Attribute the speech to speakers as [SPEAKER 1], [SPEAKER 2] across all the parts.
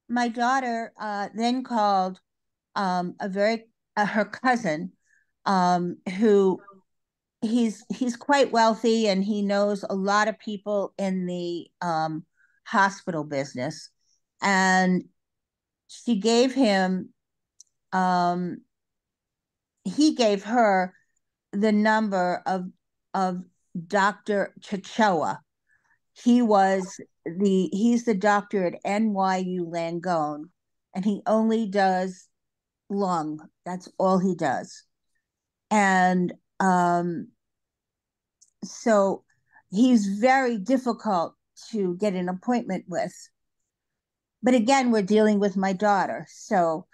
[SPEAKER 1] My daughter then called her cousin, who he's quite wealthy and he knows a lot of people in the hospital business, and she gave him he gave her the number of Dr. Chichoa. He's the doctor at NYU Langone, and he only does lung. That's all he does. And so he's very difficult to get an appointment with. But again, we're dealing with my daughter. So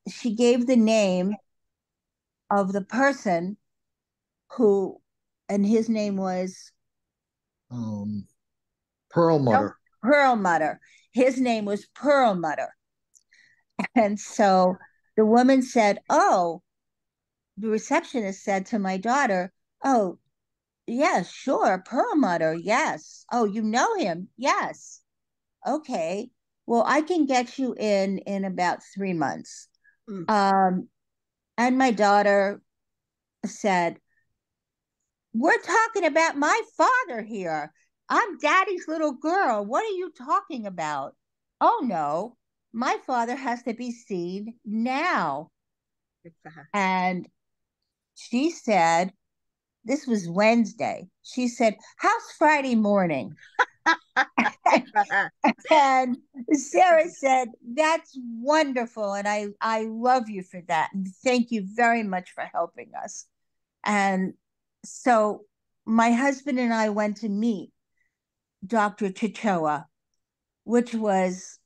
[SPEAKER 1] she gave the name of the person who, and his name was
[SPEAKER 2] Perlmutter.
[SPEAKER 1] Perlmutter. His name was Perlmutter. And so the woman said, oh, the receptionist said to my daughter, oh, yes, sure, Perlmutter, yes. Oh, you know him? Yes. Okay. Well, I can get you in about 3 months. And my daughter said, we're talking about my father here. I'm daddy's little girl. What are you talking about? Oh, no, my father has to be seen now. And she said, this was Wednesday. She said, how's Friday morning? And Sarah said, that's wonderful. And I love you for that. And thank you very much for helping us. And so my husband and I went to meet Dr. Chichoa, which was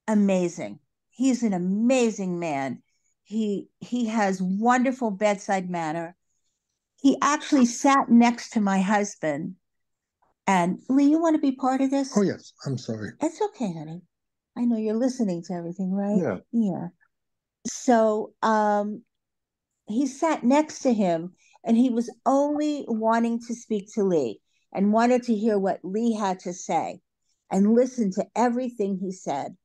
[SPEAKER 1] amazing. He's an amazing man. He has wonderful bedside manner. He actually sat next to my husband. And Lee, you want to be part of this?
[SPEAKER 2] Oh, yes. I'm sorry.
[SPEAKER 1] It's okay, honey. I know you're listening to everything, right?
[SPEAKER 2] Yeah.
[SPEAKER 1] Yeah. So he sat next to him, and he was only wanting to speak to Lee and wanted to hear what Lee had to say and listen to everything he said.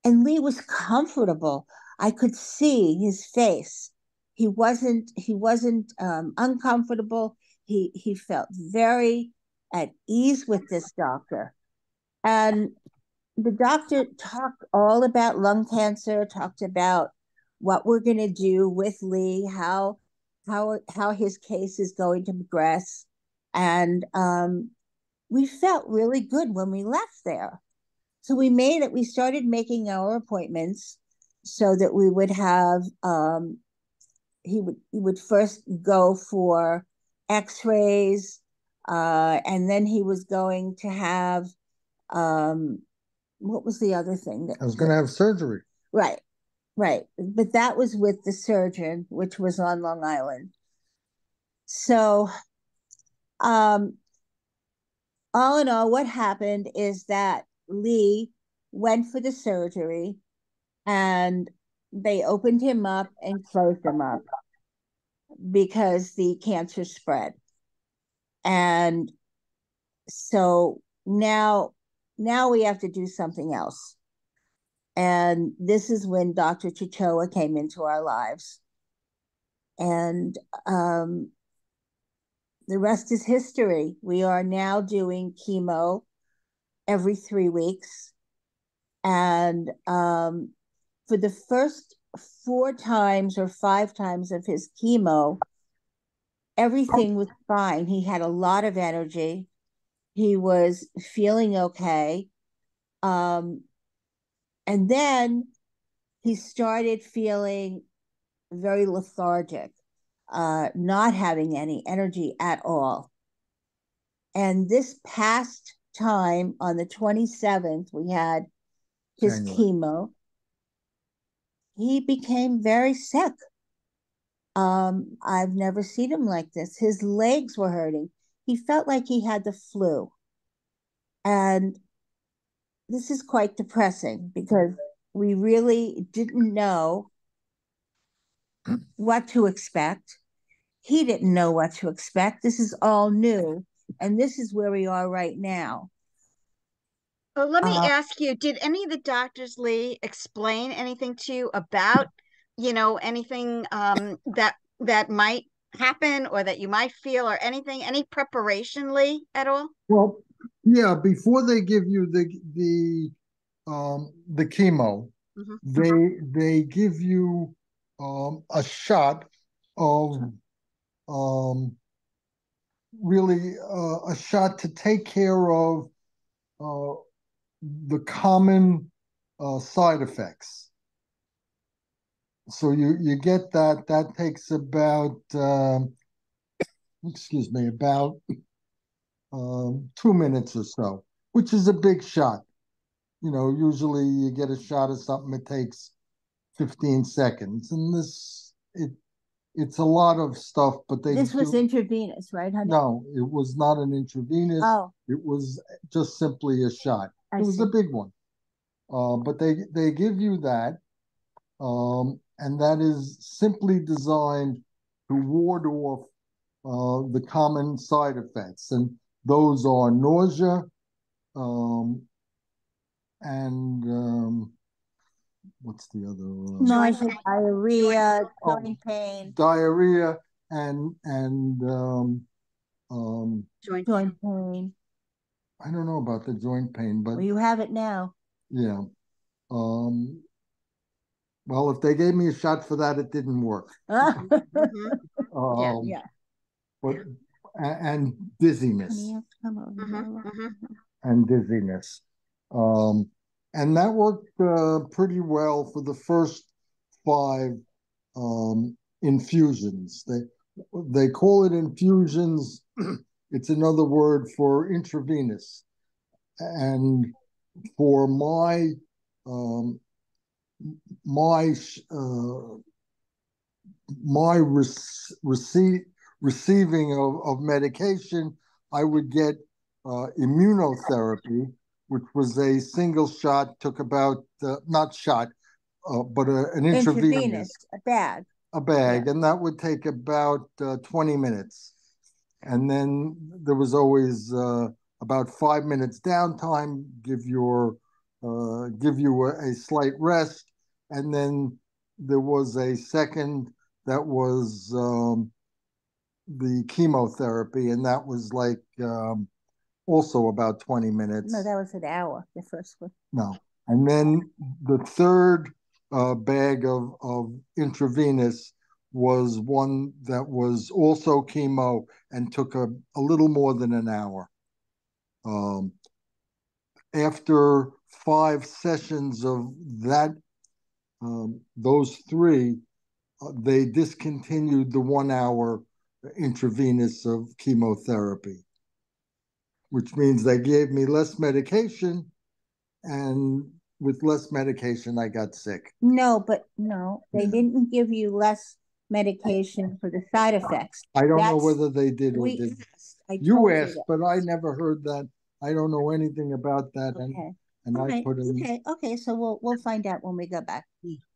[SPEAKER 1] And Lee was comfortable. I could see his face. He wasn't uncomfortable. He felt very at ease with this doctor. And the doctor talked all about lung cancer, talked about what we're going to do with Lee, how his case is going to progress, and we felt really good when we left there. So we started making our appointments so that we would have he would first go for X-rays, and then he was going to have what was the other thing that
[SPEAKER 2] I was going to have surgery.
[SPEAKER 1] Right. But that was with the surgeon, which was on Long Island. So, all in all, what happened is that Lee went for the surgery, and they opened him up and closed him up because the cancer spread. And so now we have to do something else. And this is when Dr. Chichoa came into our lives. And the rest is history. We are now doing chemo every 3 weeks. And for the first 4 times or 5 times of his chemo, everything was fine. He had a lot of energy. He was feeling okay. And then he started feeling very lethargic, not having any energy at all. And this past time, on the 27th, we had his chemo. He became very sick. I've never seen him like this. His legs were hurting. He felt like he had the flu. And this is quite depressing because we really didn't know what to expect. He didn't know what to expect. This is all new. And this is where we are right now.
[SPEAKER 3] Well, let me
[SPEAKER 1] Uh,
[SPEAKER 3] ask you, did any of the doctors, Lee, explain anything to you about, anything that might happen or that you might feel or anything, any preparation, Lee, at all?
[SPEAKER 2] Well, yeah, before they give you the chemo,
[SPEAKER 3] Hmm.
[SPEAKER 2] they give you a shot of really a shot to take care of uh, the common side effects. So you get that. That takes about excuse me, about 2 minutes or so, which is a big shot. Usually you get a shot of something, it takes 15 seconds. And it's a lot of stuff, but they
[SPEAKER 1] this was
[SPEAKER 2] do.
[SPEAKER 1] intravenous, right, honey?
[SPEAKER 2] No, it was not an intravenous.
[SPEAKER 1] Oh,
[SPEAKER 2] It was just simply a shot.
[SPEAKER 1] I
[SPEAKER 2] It was a
[SPEAKER 1] see.
[SPEAKER 2] big one. But they give you that, and that is simply designed to ward off the common side effects, and those are nausea, um, and what's the other?
[SPEAKER 3] Joint
[SPEAKER 1] Nausea,
[SPEAKER 3] pain. Joint.
[SPEAKER 1] diarrhea,
[SPEAKER 2] Oh,
[SPEAKER 1] joint pain,
[SPEAKER 2] diarrhea and
[SPEAKER 3] Joint pain.
[SPEAKER 1] joint pain.
[SPEAKER 2] I don't know about the joint pain, but
[SPEAKER 1] Well, you have it now.
[SPEAKER 2] yeah. Um, well, if they gave me a shot for that, it didn't work.
[SPEAKER 3] Hmm. Hmm. Yeah.
[SPEAKER 2] Um,
[SPEAKER 1] Yeah.
[SPEAKER 2] but and
[SPEAKER 1] Honey,
[SPEAKER 2] dizziness
[SPEAKER 1] you have to come over
[SPEAKER 3] Hmm.
[SPEAKER 1] here.
[SPEAKER 3] Hmm.
[SPEAKER 2] and dizziness. Um, and that worked pretty well for the first five infusions. They call it infusions. It's another word for intravenous. And for um, my my receiving of medication, I would get immunotherapy, which was a single shot, took about, not shot, but an intravenous,
[SPEAKER 1] Intravenous, a bag.
[SPEAKER 2] a
[SPEAKER 1] Yeah.
[SPEAKER 2] bag, and that would take about 20 minutes. And then there was always about 5 minutes downtime, give you a slight rest, and then there was a second that was the chemotherapy, and that was like also about 20
[SPEAKER 1] No,
[SPEAKER 2] minutes.
[SPEAKER 1] that was an hour, the first one.
[SPEAKER 2] No, and then the third bag of intravenous was one that was also chemo and took a little more than an hour. Um, After 5 sessions of those three, they discontinued the 1 hour intravenous of chemotherapy, which means they gave me less medication, and with less medication, I got sick.
[SPEAKER 1] No, but no, they
[SPEAKER 2] Yeah.
[SPEAKER 1] didn't give you less medication for the side effects.
[SPEAKER 2] I don't know
[SPEAKER 1] That's
[SPEAKER 2] whether they did or
[SPEAKER 1] we
[SPEAKER 2] didn't.
[SPEAKER 1] asked. I
[SPEAKER 2] You
[SPEAKER 1] told you
[SPEAKER 2] asked,
[SPEAKER 1] that.
[SPEAKER 2] but I never heard that. I don't know anything about that,
[SPEAKER 1] Okay.
[SPEAKER 2] and
[SPEAKER 1] All
[SPEAKER 2] I
[SPEAKER 1] right.
[SPEAKER 2] put in,
[SPEAKER 1] Okay. Okay. So we'll find out when we go back.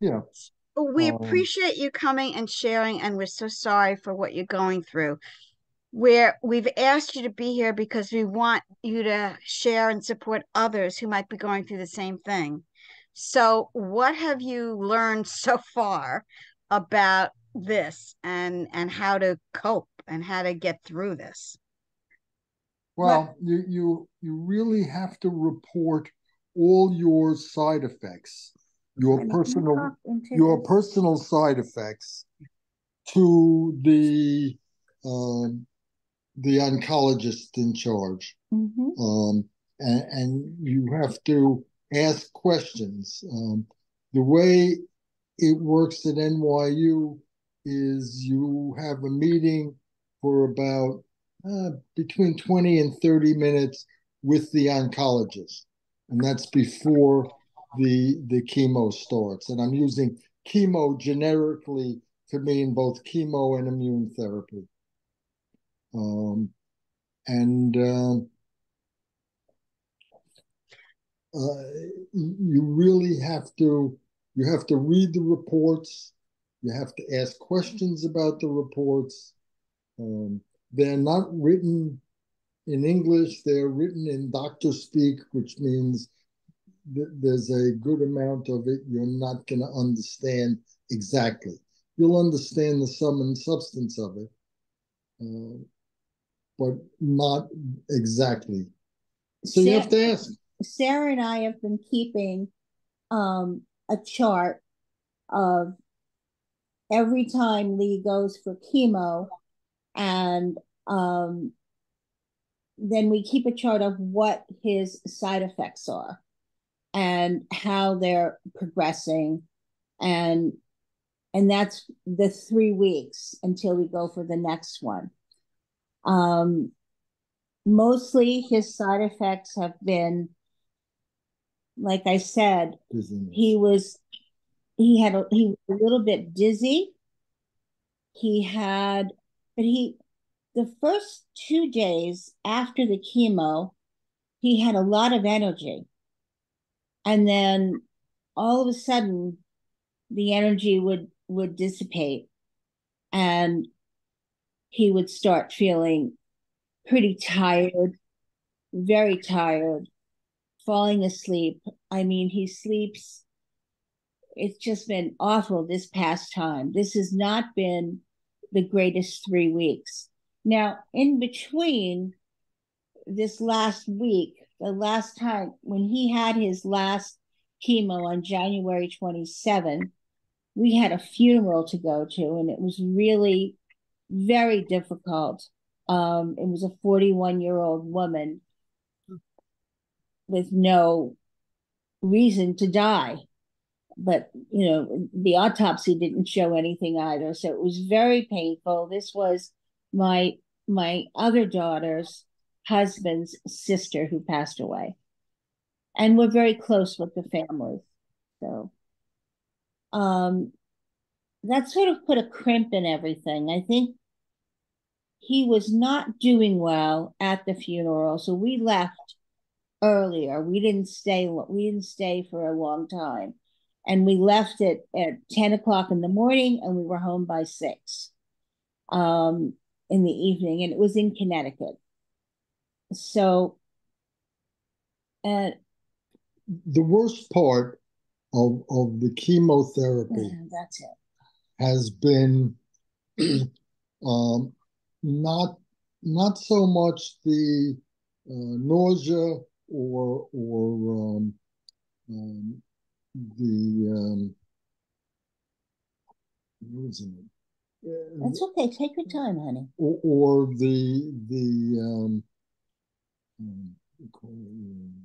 [SPEAKER 2] yeah.
[SPEAKER 3] We
[SPEAKER 2] Um,
[SPEAKER 3] appreciate you coming and sharing, and we're so sorry for what you're going through. We've asked you to be here because we want you to share and support others who might be going through the same thing. So, what have you learned so far about this and how to cope and how to get through this?
[SPEAKER 1] What?
[SPEAKER 2] well, you really have to report all your side effects, your
[SPEAKER 1] Honey, can you
[SPEAKER 2] personal
[SPEAKER 1] talk into
[SPEAKER 2] your
[SPEAKER 1] this?
[SPEAKER 2] personal side effects to the oncologist in charge.
[SPEAKER 1] Mm-hmm.
[SPEAKER 2] um, and you have to ask questions. The way it works at NYU is you have a meeting for about between 20 and 30 minutes with the oncologist, and that's before the chemo starts. And I'm using chemo generically to mean both chemo and immune therapy. Um, and uh, you really have to read the reports. You have to ask questions about the reports. They're not written In English, they're written in doctor speak, which means there's a good amount of it you're not going to understand exactly. You'll understand the sum and substance of it, uh, but not exactly. So you have to ask.
[SPEAKER 1] Sarah and I have been keeping a chart of every time Lee goes for chemo, and um, then we keep a chart of what his side effects are and how they're progressing, and that's the 3 weeks until we go for the next one. Um, Mostly his side effects have been, like I said, he was he was a little bit dizzy. He had, but he the first 2 days after the chemo, he had a lot of energy, and then all of a sudden the energy would dissipate, and he would start feeling pretty tired, very tired, falling asleep. I mean, he sleeps. It's just been awful this past time. This has not been the greatest 3 weeks. Now, in between this last week, the last time when he had his last chemo on January 27th, we had a funeral to go to, and it was really very difficult. It was a 41-year-old woman with no reason to die. But, the autopsy didn't show anything either. So it was very painful. This was my other daughter's husband's sister who passed away. And we're very close with the family. So that sort of put a crimp in everything. I think he was not doing well at the funeral, so we left earlier. We didn't stay for a long time. And we left it at 10 o'clock in the morning, and we were home by 6 in the evening, and it was in Connecticut. So
[SPEAKER 2] the worst part of the chemotherapy
[SPEAKER 1] that's it.
[SPEAKER 2] has been um, not so much the nausea or the what is it?
[SPEAKER 1] That's okay. Take your time, honey.
[SPEAKER 2] Or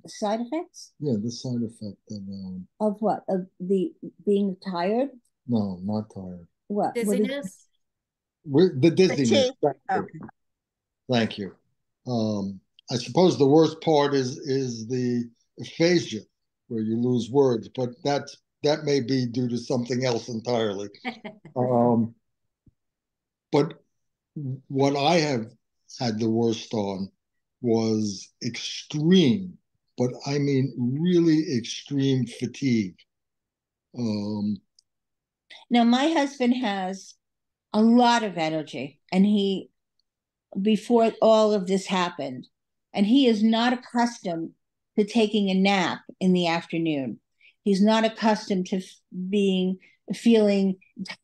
[SPEAKER 1] side effects?
[SPEAKER 2] Yeah, the side effect
[SPEAKER 1] of what? Of the being tired?
[SPEAKER 2] No, not tired.
[SPEAKER 1] What?
[SPEAKER 4] Dizziness?
[SPEAKER 2] The dizziness. Thank you. I suppose the worst part is the aphasia, where you lose words, but that may be due to something else entirely. But what I have had the worst on was extreme, but I mean really extreme fatigue.
[SPEAKER 1] Now, my husband has a lot of energy, and before all of this happened, and he is not accustomed to taking a nap in the afternoon. He's not accustomed to feeling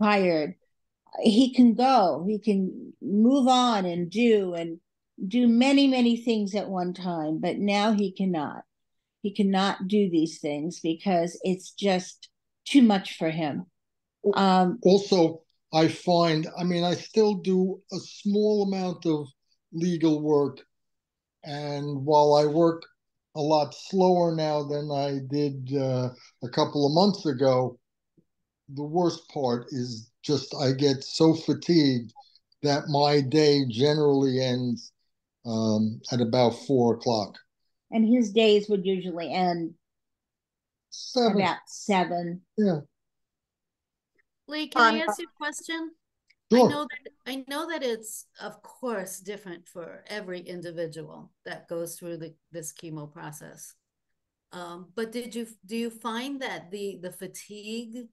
[SPEAKER 1] tired. He can move on and do many, many things at one time, but now he cannot. He cannot do these things because it's just too much for him.
[SPEAKER 2] Also, I find, I still do a small amount of legal work, and while I work a lot slower now than I did a couple of months ago, the worst part is just I get so fatigued that my day generally ends at about 4 o'clock.
[SPEAKER 1] And his days would usually end
[SPEAKER 2] 7.
[SPEAKER 1] About 7.
[SPEAKER 2] Yeah.
[SPEAKER 4] Lee, can I ask you a question?
[SPEAKER 2] Sure.
[SPEAKER 4] I know that it's of course different for every individual that goes through this chemo process. But do you find that the fatigue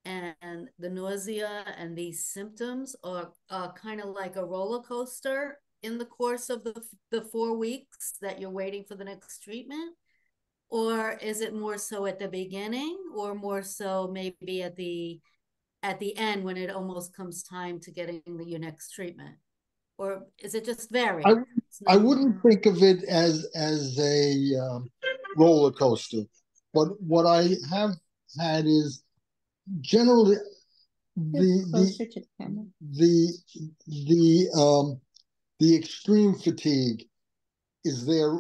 [SPEAKER 4] and the nausea and these symptoms are kind of like a roller coaster in the course of the 4 weeks that you're waiting for the next treatment? Or is it more so at the beginning, or more so maybe at the end when it almost comes time to getting your next treatment? Or is it just vary?
[SPEAKER 2] I wouldn't think of it as a roller coaster, but what I have had is generally
[SPEAKER 1] Closer to the camera.
[SPEAKER 2] the extreme fatigue is there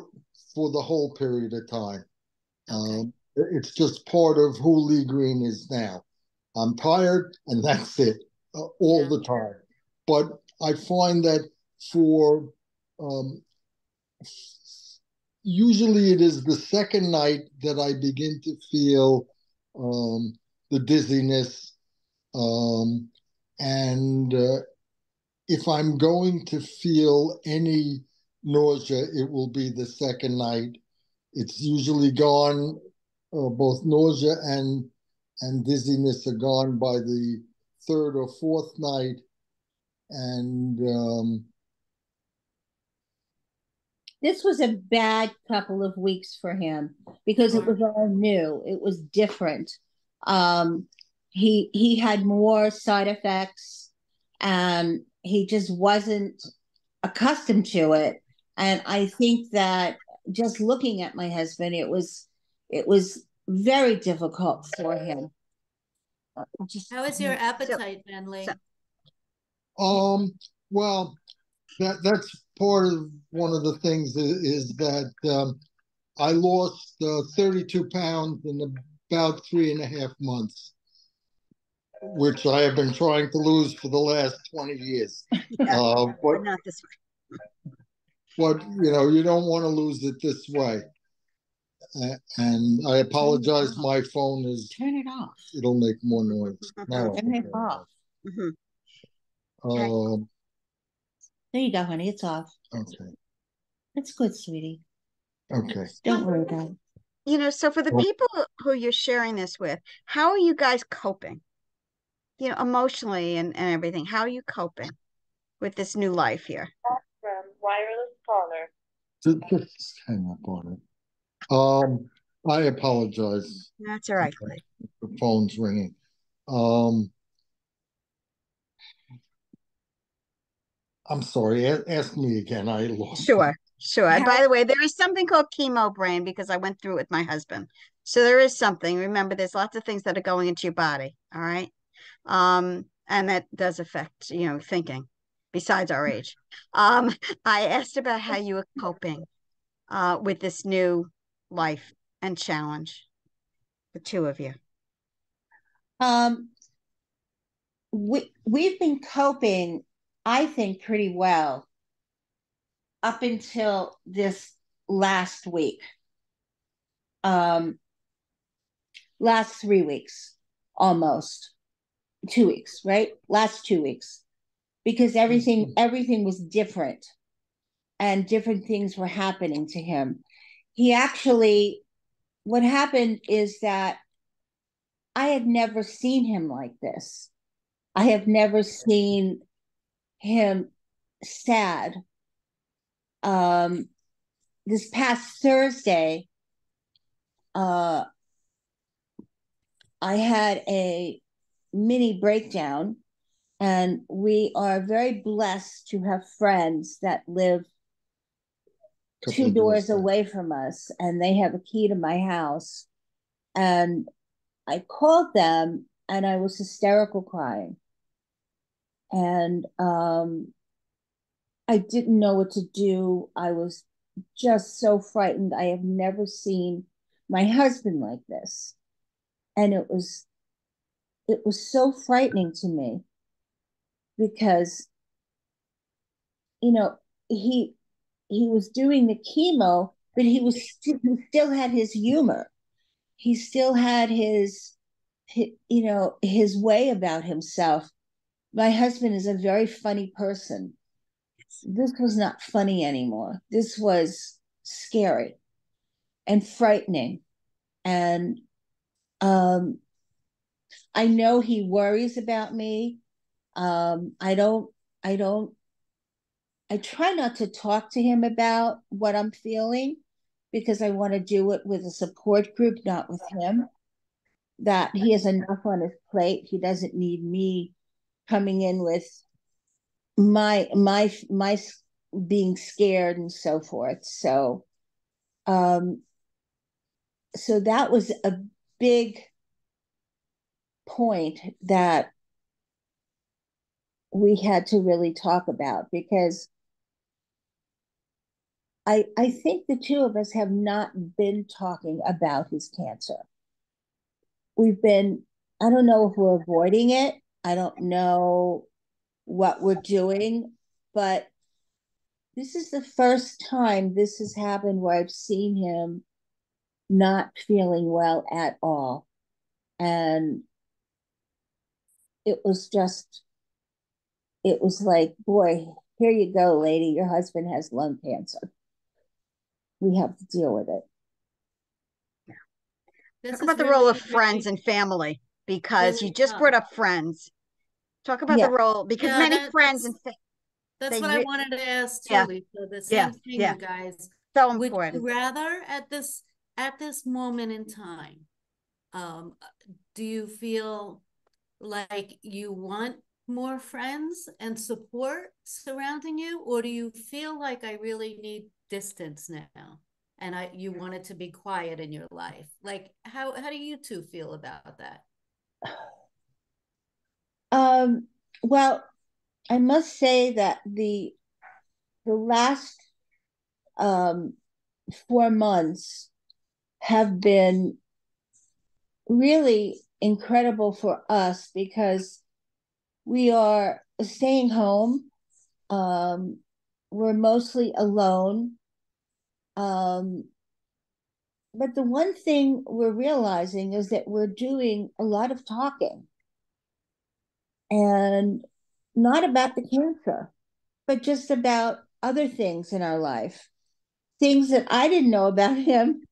[SPEAKER 2] for the whole period of time.
[SPEAKER 4] Okay.
[SPEAKER 2] It's just part of who Lee Green is now. I'm tired, and that's it, all the time. But I find that for usually it is the second night that I begin to feel the dizziness, and if I'm going to feel any nausea, it will be the second night. It's usually gone. Both nausea and dizziness are gone by the third or fourth night, and
[SPEAKER 1] this was a bad couple of weeks for him because it was all new. It was different. He had more side effects, and he just wasn't accustomed to it. And I think that just looking at my husband, it was very difficult for him.
[SPEAKER 4] How is your appetite, Manley?
[SPEAKER 2] Well, that's part of one of the things is that I lost 32 pounds in about 3.5 months, which I have been trying to lose for the last 20 years.
[SPEAKER 3] But not this way.
[SPEAKER 2] But you don't want to lose it this way. And I apologize. My phone is.
[SPEAKER 1] Turn it off.
[SPEAKER 2] It'll make more noise. Now
[SPEAKER 1] Turn it off. There you go, honey. It's off.
[SPEAKER 2] Okay.
[SPEAKER 1] That's good, sweetie.
[SPEAKER 2] Okay.
[SPEAKER 1] Don't worry about it.
[SPEAKER 3] So for the people who you're sharing this with, how are you guys coping? Emotionally and everything. How are you coping with this new life here?
[SPEAKER 5] From wireless caller.
[SPEAKER 2] Just hang up on it. I apologize.
[SPEAKER 3] That's all right.
[SPEAKER 2] The phone's ringing. I'm sorry. Ask me again. I lost.
[SPEAKER 3] Sure. And by the way, there is something called chemo brain because I went through it with my husband. So there is something. Remember, there's lots of things that are going into your body. All right. And that does affect, thinking besides our age. I asked about how you were coping with this new life and challenge, the two of you.
[SPEAKER 1] We've been coping, I think, pretty well up until this last week. Last 3 weeks, almost 2 weeks, right? Last 2 weeks, because everything was different, and different things were happening to him. What happened is that I had never seen him like this. I have never seen him sad. This past Thursday, I had a mini breakdown, and we are very blessed to have friends that live 2 doors away from us, and they have a key to my house. And I called them, and I was hysterical crying. And I didn't know what to do. I was just so frightened. I have never seen my husband like this. And it was so frightening to me because, he was doing the chemo, but he still had his humor. He still had his way about himself. My husband is a very funny person. This was not funny anymore. This was scary and frightening. And I know he worries about me. I don't I try not to talk to him about what I'm feeling because I want to do it with a support group, not with him. That he has enough on his plate. He doesn't need me coming in with my being scared and so forth. So that was a big point that we had to really talk about, because I think the two of us have not been talking about his cancer. We've been, I don't know if we're avoiding it. I don't know what we're doing, but this is the first time this has happened where I've seen him not feeling well at all. And it was just, it was like, boy, here you go, lady. Your husband has lung cancer. We have to deal with it.
[SPEAKER 3] Talk about the role of friends and family, because
[SPEAKER 4] really
[SPEAKER 3] you just brought up friends. Talk about the role, because many friends and
[SPEAKER 4] that's what I wanted to ask too,
[SPEAKER 3] Yeah.
[SPEAKER 4] Lisa. The same thing,
[SPEAKER 3] Yeah.
[SPEAKER 4] you guys.
[SPEAKER 3] So
[SPEAKER 4] Would
[SPEAKER 3] important.
[SPEAKER 4] you rather at this moment in time, do you feel like you want more friends and support surrounding you, or do you feel like I really need distance now and you want it to be quiet in your life? Like how do you two feel about that?
[SPEAKER 1] Well, I must say that the last 4 months have been really incredible for us because we are staying home. We're mostly alone. But the one thing we're realizing is that we're doing a lot of talking, and not about the cancer, but just about other things in our life, things that I didn't know about him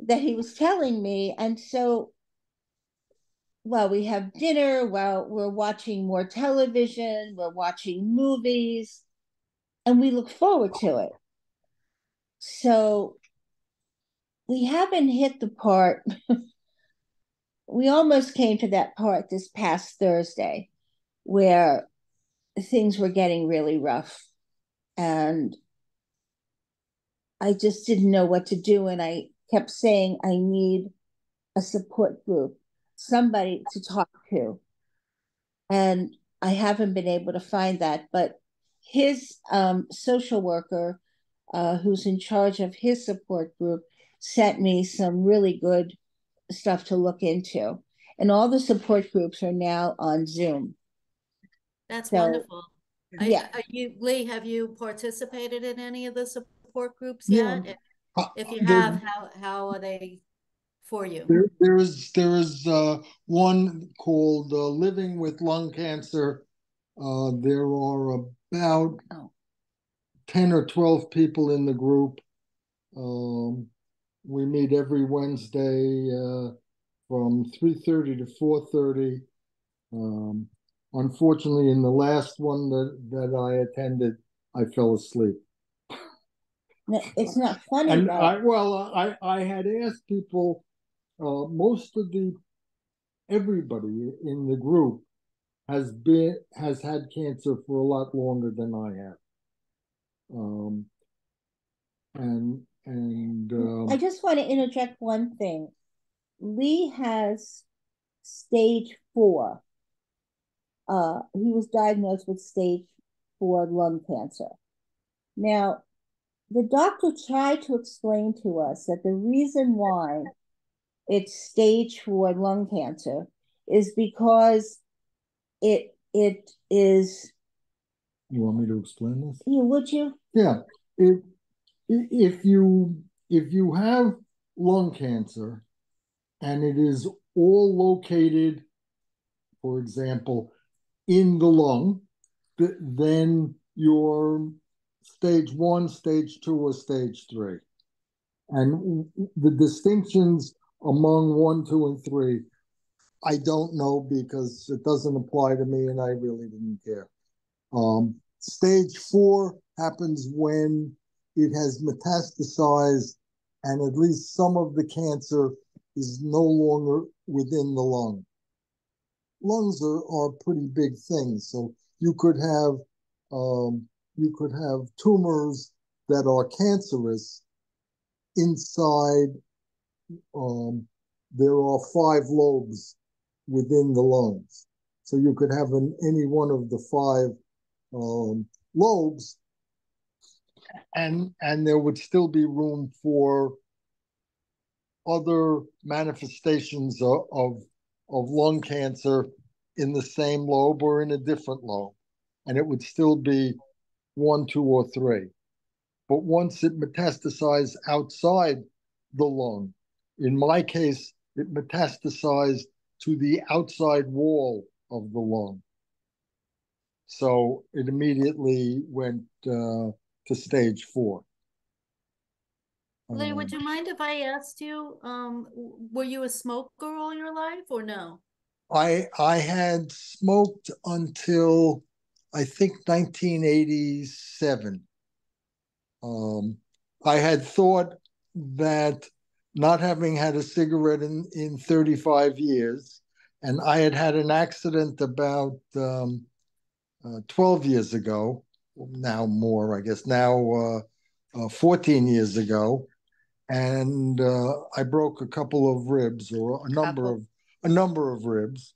[SPEAKER 1] that he was telling me. And so while we have dinner, while we're watching more television, we're watching movies, and we look forward to it. So we haven't hit the part. We almost came to that part this past Thursday where things were getting really rough. And I just didn't know what to do. And I kept saying, I need a support group, somebody to talk to. And I haven't been able to find that. But his social worker, who's in charge of his support group, sent me some really good stuff to look into. And all the support groups are now on Zoom.
[SPEAKER 4] That's wonderful.
[SPEAKER 1] Yeah.
[SPEAKER 4] Lee, have you participated in any of the support groups
[SPEAKER 2] Yeah.
[SPEAKER 4] yet? If you have, how are they for you?
[SPEAKER 2] There is one called Living with Lung Cancer. There are about 10 or 12 people in the group. We meet every Wednesday from 3:30 to 4:30. Unfortunately, in the last one that I attended, I fell asleep.
[SPEAKER 1] No, it's not funny.
[SPEAKER 2] And I had asked people, most of everybody in the group has had cancer for a lot longer than I have.
[SPEAKER 1] I just want to interject one thing. Lee has stage 4. He was diagnosed with stage 4 lung cancer. Now, the doctor tried to explain to us that the reason why it's stage 4 lung cancer is because it is.
[SPEAKER 2] You want me to explain this?
[SPEAKER 1] Yeah, would you?
[SPEAKER 2] Yeah. If you have lung cancer and it is all located, for example, in the lung, then you're stage 1, stage 2, or stage 3. And the distinctions among 1, 2, and 3, I don't know because it doesn't apply to me and I really didn't care. Stage 4 happens when it has metastasized and at least some of the cancer is no longer within the lung. Lungs are pretty big things, so you could have tumors that are cancerous inside. There are 5 lobes within the lungs, so you could have any one of the 5 lobes, and there would still be room for other manifestations of lung cancer in the same lobe or in a different lobe, and it would still be 1, 2, or 3. But once it metastasized outside the lung, in my case, it metastasized to the outside wall of the lung. So it immediately went to stage 4.
[SPEAKER 4] Lee, would you mind if I asked you, were you a smoker all your life or no?
[SPEAKER 2] I had smoked until I think 1987. I had thought that not having had a cigarette in 35 years, and I had an accident about 12 years ago, now more, I guess, now 14 years ago, and I broke a couple of ribs, or a number of ribs,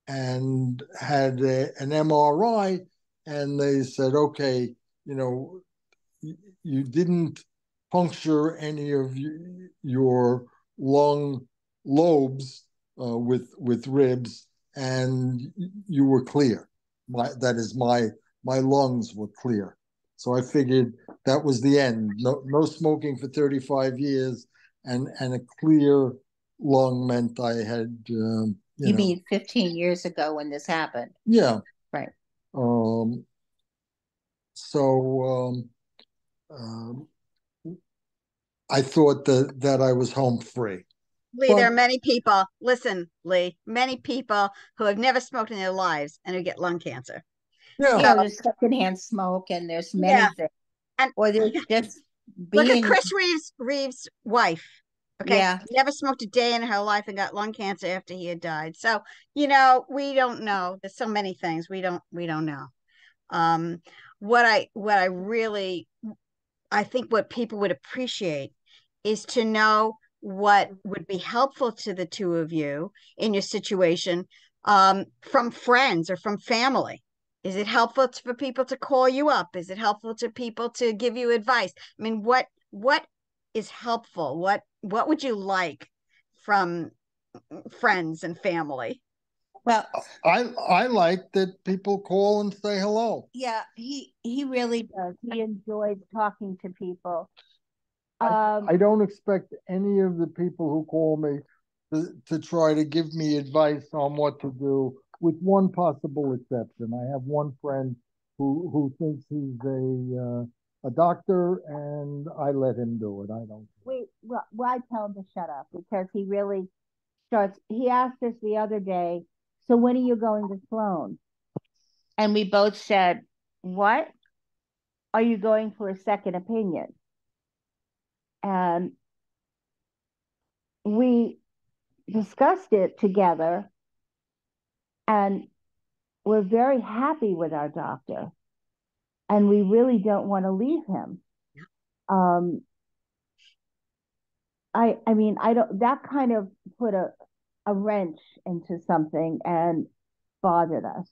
[SPEAKER 2] and had an MRI, and they said, okay, you didn't puncture any of your lung lobes with ribs, and you were clear. My lungs were clear. So I figured that was the end. No smoking for 35 years, and a clear lung meant I had.
[SPEAKER 1] You mean 15 years ago when this happened?
[SPEAKER 2] Yeah.
[SPEAKER 1] Right.
[SPEAKER 2] So I thought that I was home free.
[SPEAKER 3] Lee, there are many people, listen, Lee, many people who have never smoked in their lives and who get lung cancer.
[SPEAKER 2] Yeah.
[SPEAKER 1] Yeah, there's secondhand smoke, and there's many things.
[SPEAKER 3] And
[SPEAKER 1] or there's just
[SPEAKER 3] look
[SPEAKER 1] being.
[SPEAKER 3] at Chris Reeves' wife. Okay.
[SPEAKER 1] Yeah.
[SPEAKER 3] Never smoked a day in her life and got lung cancer after he had died. So, we don't know. There's so many things we don't know. What I really, I think what people would appreciate is to know what would be helpful to the two of you in your situation, from friends or from family. Is it helpful for people to call you up? Is it helpful to people to give you advice? I mean, what is helpful? What would you like from friends and family?
[SPEAKER 1] Well,
[SPEAKER 2] I like that people call and say hello.
[SPEAKER 1] Yeah, he really does. He enjoys talking to people.
[SPEAKER 2] I don't expect any of the people who call me to try to give me advice on what to do, with one possible exception. I have one friend who thinks he's a doctor, and I let him do it. I don't.
[SPEAKER 1] Well, I tell him to shut up, because he really starts. He asked us the other day, so when are you going to Sloan? And we both said, what? Are you going for a second opinion? And we discussed it together, and we're very happy with our doctor, and we really don't want to leave him. I mean, I don't, that kind of put a wrench into something and bothered us.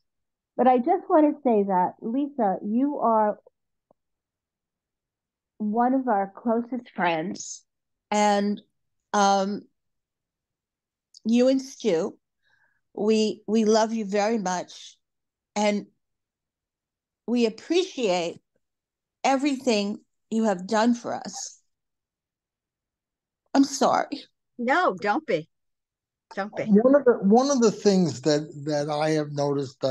[SPEAKER 1] But I just want to say that, Lisa, you are one of our closest friends, and you and Stu, we love you very much, and we appreciate everything you have done for us. I'm sorry.
[SPEAKER 3] No, don't be. Don't be.
[SPEAKER 2] One of the things that I have noticed,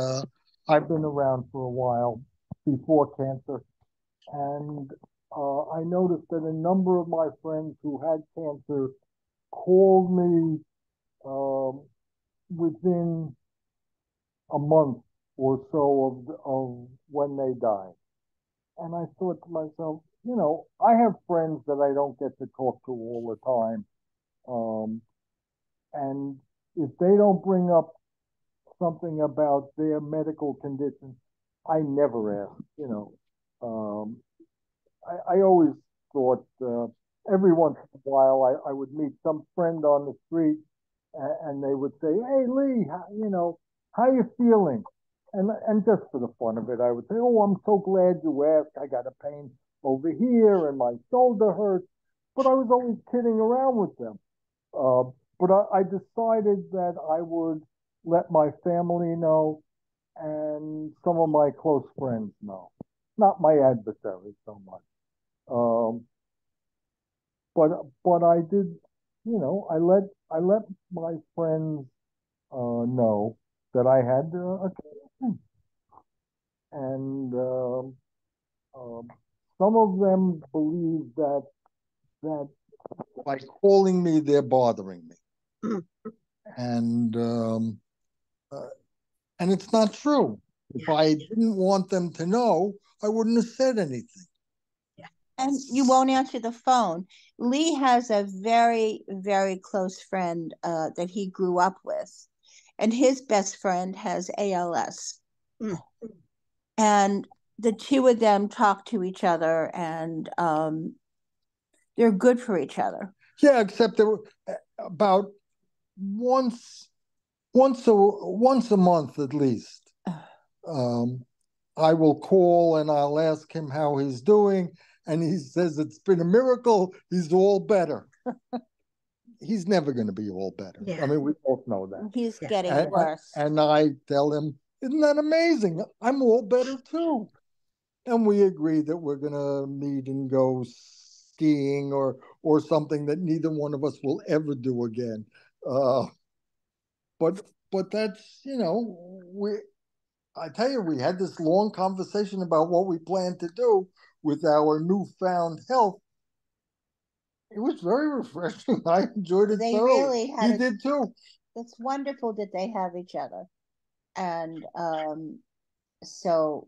[SPEAKER 2] I've been around for a while before cancer, and I noticed that a number of my friends who had cancer called me within a month or so of when they died. And I thought to myself, I have friends that I don't get to talk to all the time. And if they don't bring up something about their medical condition, I never ask, Um, I always thought every once in a while I would meet some friend on the street and they would say, "Hey, Lee, how you feeling?" And just for the fun of it, I would say, "Oh, I'm so glad you asked. I got a pain over here and my shoulder hurts." But I was always kidding around with them. Uh, but I decided that I would let my family know and some of my close friends know, not my adversaries so much. Um, but I did, I let my friends know that I had a condition, and some of them believe that by calling me they're bothering me, and uh, and it's not true. If I didn't want them to know, I wouldn't have said anything.
[SPEAKER 1] And you won't answer the phone. Lee has a very, very close friend that he grew up with, and his best friend has ALS.
[SPEAKER 3] Mm.
[SPEAKER 1] And the two of them talk to each other, and they're good for each other.
[SPEAKER 2] Yeah, except there were about once once a month at least. I will call and I'll ask him how he's doing, and he says it's been a miracle. He's all better. He's never going to be all better.
[SPEAKER 3] Yeah.
[SPEAKER 2] I mean, we both know that.
[SPEAKER 1] He's getting
[SPEAKER 2] And,
[SPEAKER 1] worse.
[SPEAKER 2] and I tell him, "Isn't that amazing? I'm all better too." And we agree that we're going to meet and go skiing or something that neither one of us will ever do again. Uh, but that's we. I tell you, we had this long conversation about what we plan to do with our newfound health. It was very refreshing. I enjoyed it
[SPEAKER 1] They
[SPEAKER 2] thoroughly.
[SPEAKER 1] really had
[SPEAKER 2] You did too.
[SPEAKER 1] It's wonderful that they have each other. And so,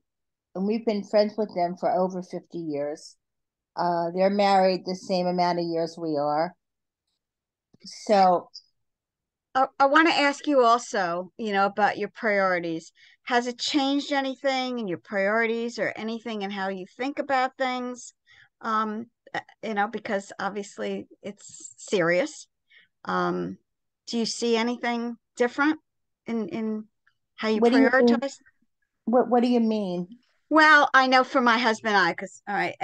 [SPEAKER 1] and we've been friends with them for over 50 years. They're married the same amount of years we are. So,
[SPEAKER 3] I want to ask you also, about your priorities. Has it changed anything in your priorities or anything in how you think about things? Because obviously it's serious. Do you see anything different in how you
[SPEAKER 1] what do you mean?
[SPEAKER 3] prioritize?
[SPEAKER 1] What do you mean?
[SPEAKER 3] Well, I know for my husband and I, because all right,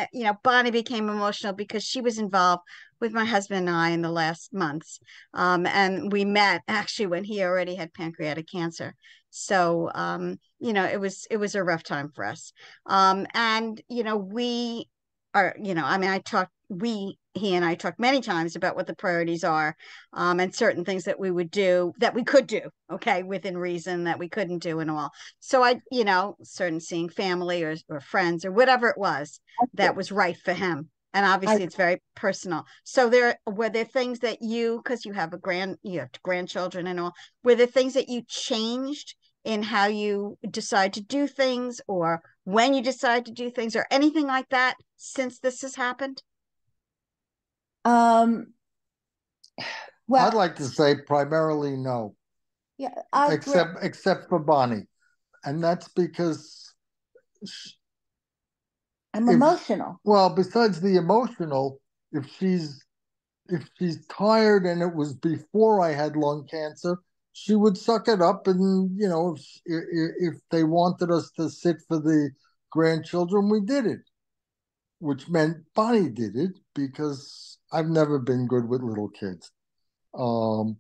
[SPEAKER 3] Bonnie became emotional because she was involved with my husband and I in the last months, and we met actually when he already had pancreatic cancer. So, it was a rough time for us, and we are, I mean, he and I talked many times about what the priorities are, and certain things that we would do that we could do, okay, within reason that we couldn't do and all. So certain seeing family or friends or whatever it was that was right for him. And
[SPEAKER 1] I
[SPEAKER 3] obviously it's very personal. So were there things that because you have grandchildren and all, were there things that you changed in how you decide to do things or when you decide to do things or anything like that since this has happened?
[SPEAKER 2] I'd
[SPEAKER 1] well,
[SPEAKER 2] like to say primarily no,
[SPEAKER 1] yeah,
[SPEAKER 2] except for Bonnie, and that's because
[SPEAKER 1] I'm
[SPEAKER 2] if
[SPEAKER 1] emotional.
[SPEAKER 2] well, besides the emotional, if she's tired and it was before I had lung cancer, she would suck it up, and if they wanted us to sit for the grandchildren, we did it, which meant Bonnie did it because I've never been good with little kids. Um,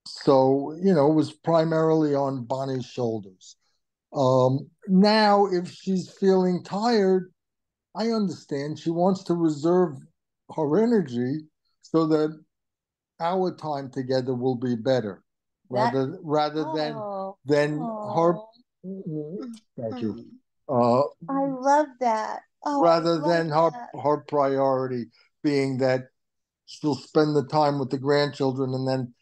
[SPEAKER 2] so it was primarily on Bonnie's shoulders. Now, if she's feeling tired, I understand she wants to reserve her energy so that our time together will be better,
[SPEAKER 1] That
[SPEAKER 2] rather
[SPEAKER 1] oh,
[SPEAKER 2] than her.
[SPEAKER 1] oh,
[SPEAKER 2] Thank you.
[SPEAKER 1] I love that. Oh, I
[SPEAKER 2] Rather
[SPEAKER 1] love
[SPEAKER 2] than
[SPEAKER 1] that.
[SPEAKER 2] her priority being that she'll spend the time with the grandchildren and then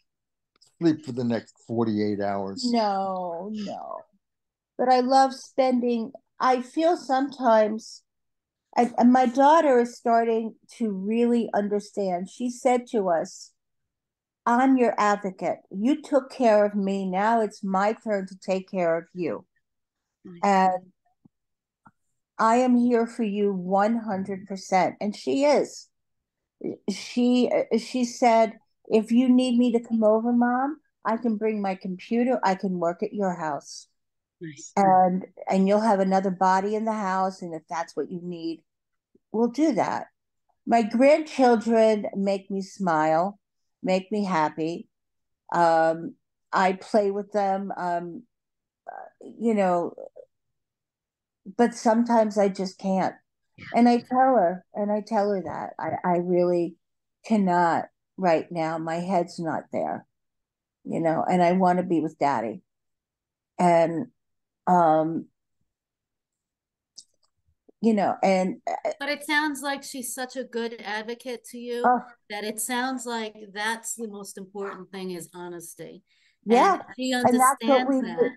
[SPEAKER 2] sleep for the next 48 hours.
[SPEAKER 1] No, no. But I love spending I feel sometimes, and my daughter is starting to really understand. She said to us, I'm your advocate. You took care of me. Now it's my turn to take care of you. And I am here for you 100%. And she is. She said, if you need me to come over, Mom, I can bring my computer. I can work at your house.
[SPEAKER 3] Nice.
[SPEAKER 1] And you'll have another body in the house. And if that's what you need, we'll do that. My grandchildren make me smile, make me happy. I play with them, you know, but sometimes I just can't. And I tell her that I really cannot right now. My head's not there, and I want to be with Daddy. And, um, and
[SPEAKER 4] But it sounds like she's such a good advocate to you
[SPEAKER 1] oh,
[SPEAKER 4] that it sounds like that's the most important thing is honesty.
[SPEAKER 1] yeah,
[SPEAKER 4] And she
[SPEAKER 1] and that's what
[SPEAKER 4] understands
[SPEAKER 1] we
[SPEAKER 4] that.
[SPEAKER 1] do.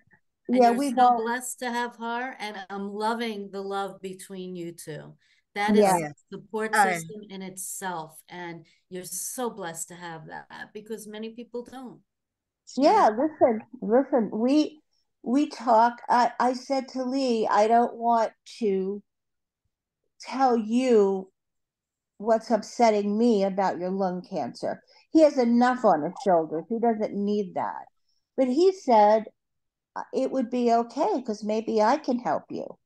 [SPEAKER 4] And
[SPEAKER 1] Yeah,
[SPEAKER 4] you're
[SPEAKER 1] we've
[SPEAKER 4] so
[SPEAKER 1] all,
[SPEAKER 4] blessed to have her. And I'm loving the love between you two. That
[SPEAKER 3] Oh
[SPEAKER 1] yeah,
[SPEAKER 4] is
[SPEAKER 3] yeah.
[SPEAKER 4] support
[SPEAKER 3] Oh, yeah.
[SPEAKER 4] system in itself. And you're so blessed to have that because many people don't.
[SPEAKER 1] yeah. Listen. We talk. I said to Lee, I don't want to tell you what's upsetting me about your lung cancer. He has enough on his shoulders. He doesn't need that. But he said it would be okay because maybe I can help you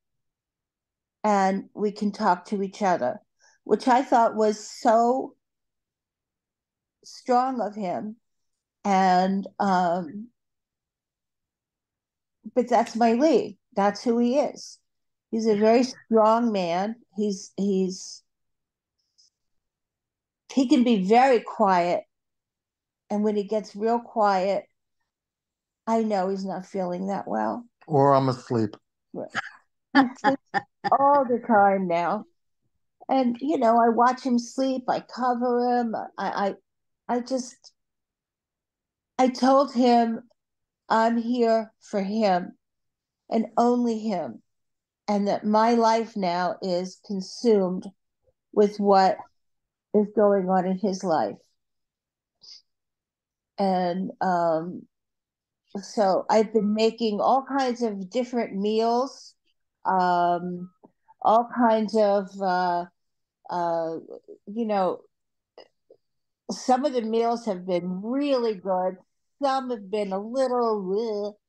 [SPEAKER 1] and we can talk to each other, which I thought was so strong of him. And, but that's my Lee. That's who he is. He's a very strong man. He can be very quiet. And when he gets real quiet, I know he's not feeling that well.
[SPEAKER 2] Or I'm asleep.
[SPEAKER 1] He sleeps all the time now. And I watch him sleep, I cover him. I just I told him I'm here for him and only him. And that my life now is consumed with what is going on in his life. And so I've been making all kinds of different meals, um, all kinds of, uh, you know, some of the meals have been really good. Some have been a little,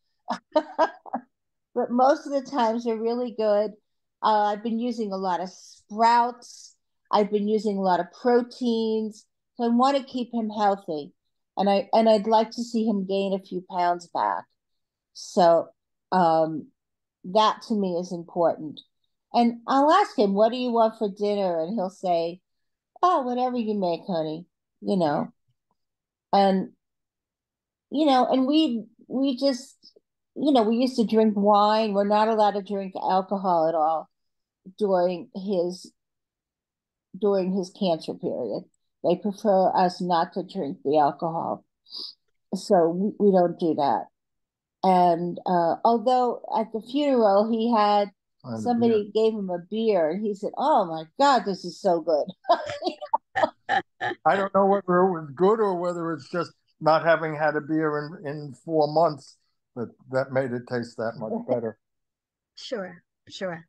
[SPEAKER 1] but most of the times they're really good. I've been using a lot of sprouts. I've been using a lot of proteins. So I want to keep him healthy, and I'd like to see him gain a few pounds back. So um, that to me is important. And I'll ask him, "What do you want for dinner?" And he'll say, "Oh, whatever you make, honey." You know, and and we just, we used to drink wine. We're not allowed to drink alcohol at all during his cancer period. They prefer us not to drink the alcohol, so we don't do that. And although at the funeral he had somebody gave him a beer, and he said, "Oh my God, this is so good."
[SPEAKER 2] I don't know whether it was good or whether it's just not having had a beer in 4 months that made it taste that much better.
[SPEAKER 3] Sure, sure.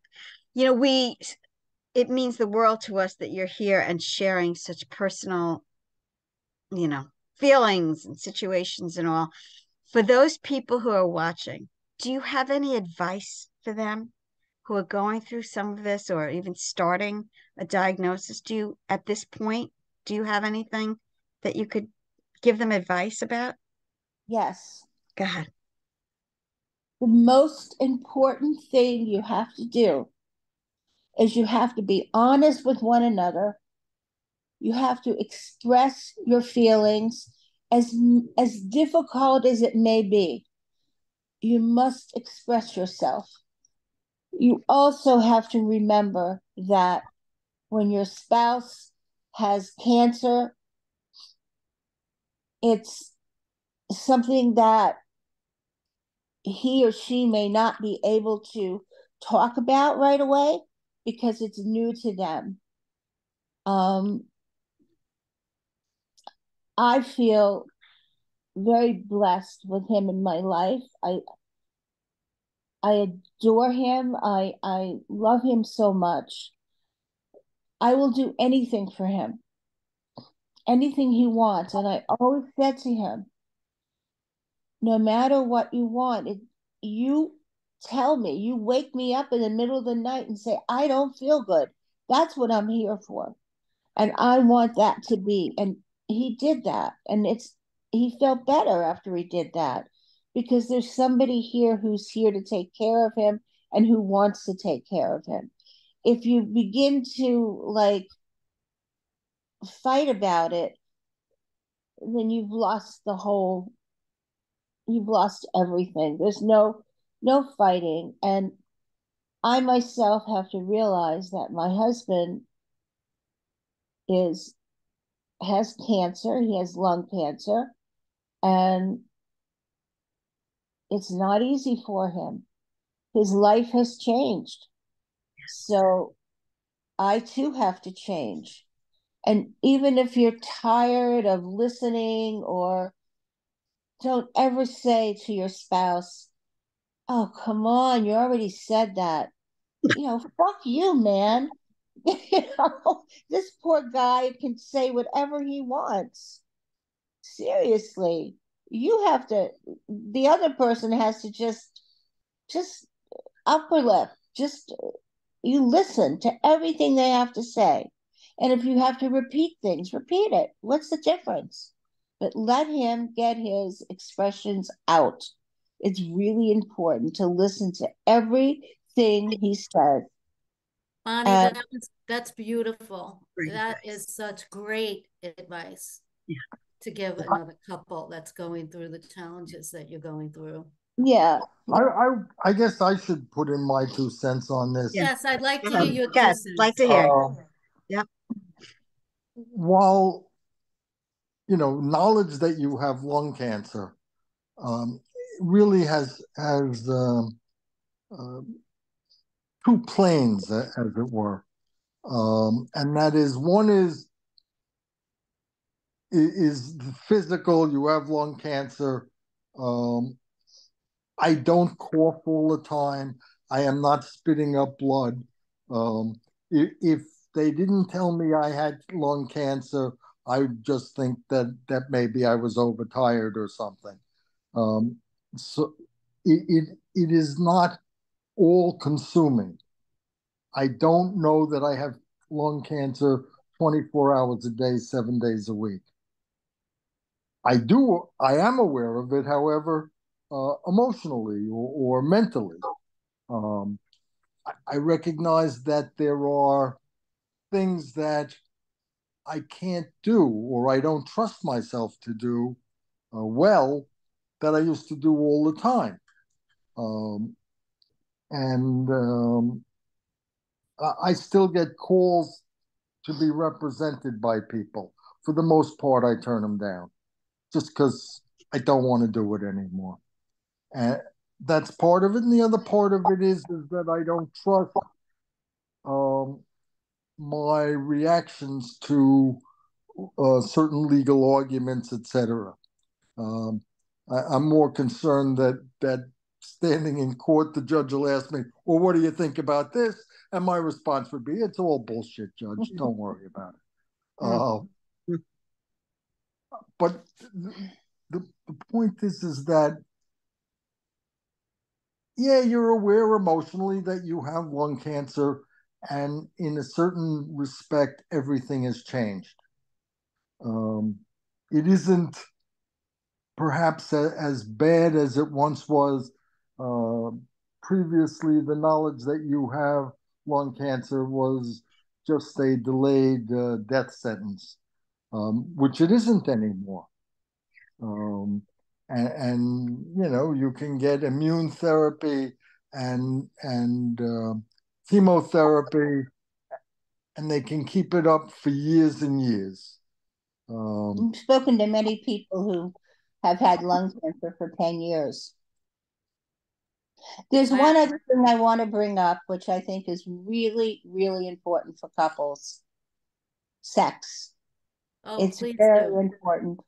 [SPEAKER 3] It means the world to us that you're here and sharing such personal, you know, feelings and situations and all. For those people who are watching, do you have any advice for them who are going through some of this or even starting a diagnosis? At this point, do you have anything that you could give them advice about?
[SPEAKER 1] Yes.
[SPEAKER 3] Go ahead.
[SPEAKER 1] The most important thing you have to do is you have to be honest with one another. You have to express your feelings as difficult as it may be. You must express yourself. You also have to remember that when your spouse has cancer, it's something that he or she may not be able to talk about right away because it's new to them. I feel very blessed with him in my life. I adore him. I love him so much. I will do anything for him, anything he wants. And I always said to him, no matter what you want, you tell me, you wake me up in the middle of the night and say, I don't feel good. That's what I'm here for. And I want that to be. And he did that. And he felt better after he did that because there's somebody here who's here to take care of him and who wants to take care of him. If you begin to like fight about it, then you've lost everything. There's no fighting. And I myself have to realize that my husband has cancer. He has lung cancer, and it's not easy for him. His life has changed. So I too have to change. And even if you're tired of listening, or don't ever say to your spouse, oh, come on, you already said that. Fuck you, man. This poor guy can say whatever he wants. Seriously, the other person has to just upper lip, just you listen to everything they have to say. And if you have to repeat things, repeat it. What's the difference? But let him get his expressions out. It's really important to listen to everything he says.
[SPEAKER 4] Bonnie, that's beautiful. Great that advice. Is such great advice to give another couple that's going through the challenges that you're going through.
[SPEAKER 1] Yeah.
[SPEAKER 2] I guess I should put in my 2 cents on this.
[SPEAKER 4] Yes, I'd like to hear your 2 cents.
[SPEAKER 3] I'd like to hear. Yep.
[SPEAKER 2] While, knowledge that you have lung cancer really has 2 planes, as it were. And that is, one is the physical. You have lung cancer. I don't cough all the time. I am not spitting up blood. If they didn't tell me I had lung cancer, I would just think that maybe I was overtired or something. So it is not all consuming. I don't know that I have lung cancer 24 hours a day, 7 days a week. I am aware of it, however, emotionally or mentally. I recognize that there are things that I can't do, or I don't trust myself to do well, that I used to do all the time. And I still get calls to be represented by people. For the most part, I turn them down just because I don't want to do it anymore. And that's part of it. And the other part of it is that I don't trust my reactions to certain legal arguments, etc. I'm more concerned that standing in court, the judge will ask me, well, what do you think about this? And my response would be, it's all bullshit, Judge. Don't worry about it. But the point is that, yeah, you're aware emotionally that you have lung cancer, and in a certain respect, everything has changed. It isn't perhaps as bad as it once was. Previously, the knowledge that you have lung cancer was just a delayed death sentence, which it isn't anymore. And you can get immune therapy and chemotherapy, and they can keep it up for years and years.
[SPEAKER 1] I've spoken to many people who have had lung cancer for 10 years. There's
[SPEAKER 4] I,
[SPEAKER 1] one other thing I want to bring up, which I think is really, really important for couples: sex.
[SPEAKER 4] oh,
[SPEAKER 1] It's
[SPEAKER 4] please
[SPEAKER 1] very
[SPEAKER 4] do.
[SPEAKER 1] important.